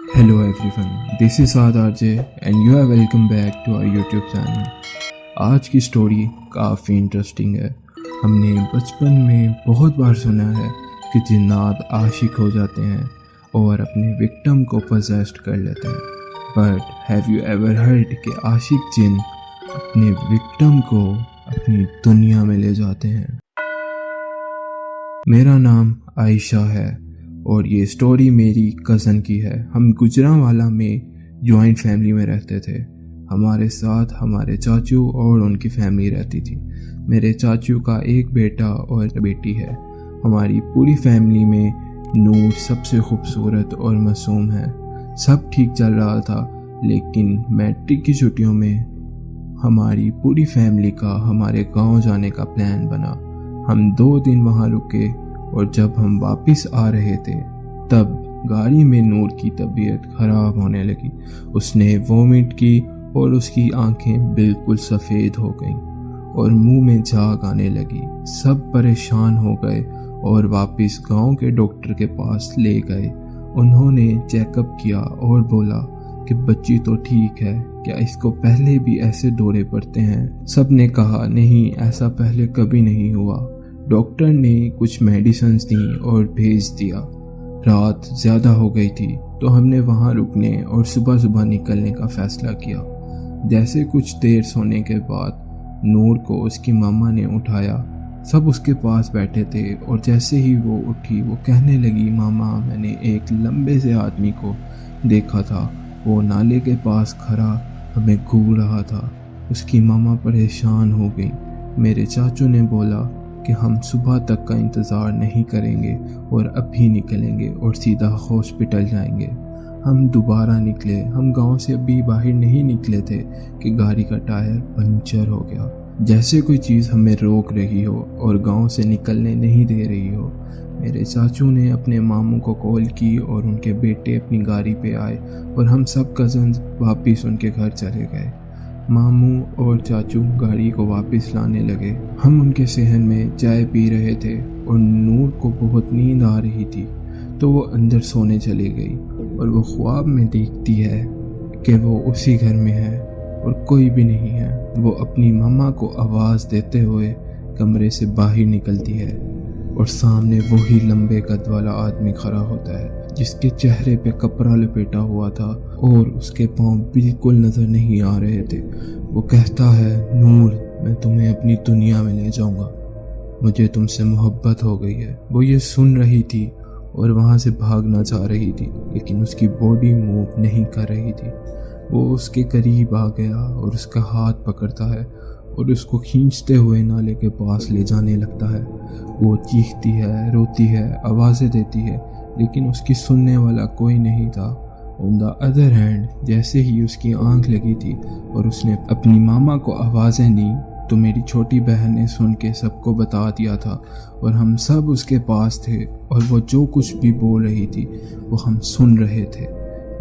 Hello everyone, this is Saad RJ and you are welcome back to our YouTube channel. आज की story काफ़ी interesting है। हमने बचपन में बहुत बार सुना है कि जिन्नात आशिक हो जाते हैं और अपने विक्टिम को पोजेस्ड कर लेते हैं, but have you ever heard कि आशिक जिन अपने विक्टिम को अपनी दुनिया में ले जाते हैं। मेरा नाम आयशा है और ये स्टोरी मेरी कज़न की है। हम गुजरांवाला में जॉइंट फैमिली में रहते थे। हमारे साथ हमारे चाचू और उनकी फैमिली रहती थी। मेरे चाचू का एक बेटा और बेटी है। हमारी पूरी फैमिली में नूर सबसे खूबसूरत और मासूम है। सब ठीक चल रहा था, लेकिन मैट्रिक की छुट्टियों में हमारी पूरी फैमिली का हमारे गांव जाने का प्लान बना। हम 2 दिन वहाँ रुके और जब हम वापस आ रहे थे तब गाड़ी में नूर की तबीयत ख़राब होने लगी। उसने वोमिट की और उसकी आंखें बिल्कुल सफ़ेद हो गईं और मुंह में झाग आने लगी। सब परेशान हो गए और वापस गांव के डॉक्टर के पास ले गए। उन्होंने चेकअप किया और बोला कि बच्ची तो ठीक है, क्या इसको पहले भी ऐसे दौरे पड़ते हैं? सब ने कहा नहीं, ऐसा पहले कभी नहीं हुआ। डॉक्टर ने कुछ मेडिसिन्स दी और भेज दिया। रात ज़्यादा हो गई थी तो हमने वहाँ रुकने और सुबह सुबह निकलने का फ़ैसला किया। जैसे कुछ देर सोने के बाद नूर को उसकी मामा ने उठाया। सब उसके पास बैठे थे और जैसे ही वो उठी वो कहने लगी, मामा मैंने एक लंबे से आदमी को देखा था, वो नाले के पास खड़ा हमें घूर रहा था। उसकी मामा परेशान हो गई। मेरे चाचू ने बोला कि हम सुबह तक का इंतज़ार नहीं करेंगे और अभी निकलेंगे और सीधा हॉस्पिटल जाएंगे। हम दोबारा निकले। हम गांव से अभी बाहर नहीं निकले थे कि गाड़ी का टायर पंचर हो गया। जैसे कोई चीज़ हमें रोक रही हो और गांव से निकलने नहीं दे रही हो। मेरे चाचू ने अपने मामू को कॉल की और उनके बेटे अपनी गाड़ी पे आए और हम सब कज़न्स वापस उनके घर चले गए। मामू और चाचू गाड़ी को वापस लाने लगे। हम उनके सहन में चाय पी रहे थे और नूर को बहुत नींद आ रही थी तो वो अंदर सोने चली गई और वो ख्वाब में देखती है कि वो उसी घर में है और कोई भी नहीं है। वो अपनी मामा को आवाज़ देते हुए कमरे से बाहर निकलती है और सामने वही लंबे कद वाला आदमी खड़ा होता है जिसके चेहरे पे कपड़ा लपेटा हुआ था और उसके पाँव बिल्कुल नज़र नहीं आ रहे थे। वो कहता है, नूर मैं तुम्हें अपनी दुनिया में ले जाऊंगा, मुझे तुमसे मोहब्बत हो गई है। वो ये सुन रही थी और वहाँ से भागना चाह रही थी, लेकिन उसकी बॉडी मूव नहीं कर रही थी। वो उसके करीब आ गया और उसका हाथ पकड़ता है और उसको खींचते हुए नाले के पास ले जाने लगता है। वो चीखती है, रोती है, आवाज़ें देती है, लेकिन उसकी सुनने वाला कोई नहीं था। ऑन द अदर हैंड, जैसे ही उसकी आंख लगी थी और उसने अपनी मामा को आवाज़ें दी तो मेरी छोटी बहन ने सुन के सबको बता दिया था और हम सब उसके पास थे और वो जो कुछ भी बोल रही थी वो हम सुन रहे थे।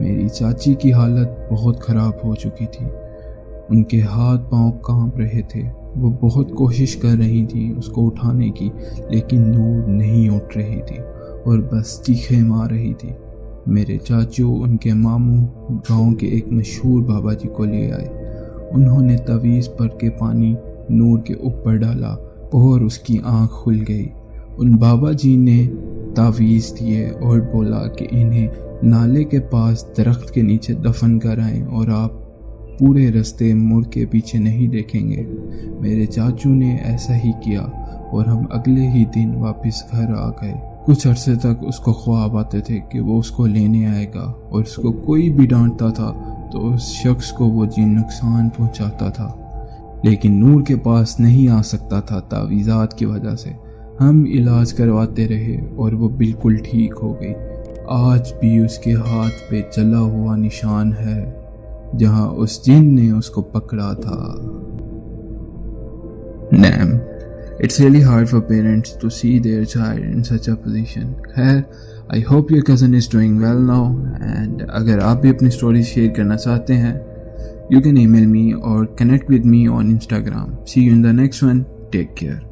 मेरी चाची की हालत बहुत ख़राब हो चुकी थी। उनके हाथ पांव कांप रहे थे। वो बहुत कोशिश कर रही थी उसको उठाने की, लेकिन नूर नहीं उठ रही थी और बस चीखें मार रही थी। मेरे चाचू उनके मामू गांव के एक मशहूर बाबा जी को ले आए। उन्होंने तवीज़ भर के पानी नूर के ऊपर डाला और उसकी आंख खुल गई। उन बाबा जी ने तावीज़ दिए और बोला कि इन्हें नाले के पास दरख्त के नीचे दफन कराएं और आप पूरे रास्ते मुड़ के पीछे नहीं देखेंगे। मेरे चाचू ने ऐसा ही किया और हम अगले ही दिन वापस घर आ गए। कुछ अरसे तक उसको ख्वाब आते थे कि वो उसको लेने आएगा और उसको कोई भी डांटता था तो उस शख्स को वो जिन नुकसान पहुंचाता था, लेकिन नूर के पास नहीं आ सकता था तावीज़ात की वजह से। हम इलाज करवाते रहे और वो बिल्कुल ठीक हो गई। आज भी उसके हाथ पे जला हुआ निशान है जहां उस जिन ने उसको पकड़ा था। Damn, it's really hard for parents to see their child in such a position. खैर, I hope your cousin is doing well now and अगर आप भी अपनी स्टोरी शेयर करना चाहते हैं you can email me or connect with me on Instagram. See you in the next one. Take care.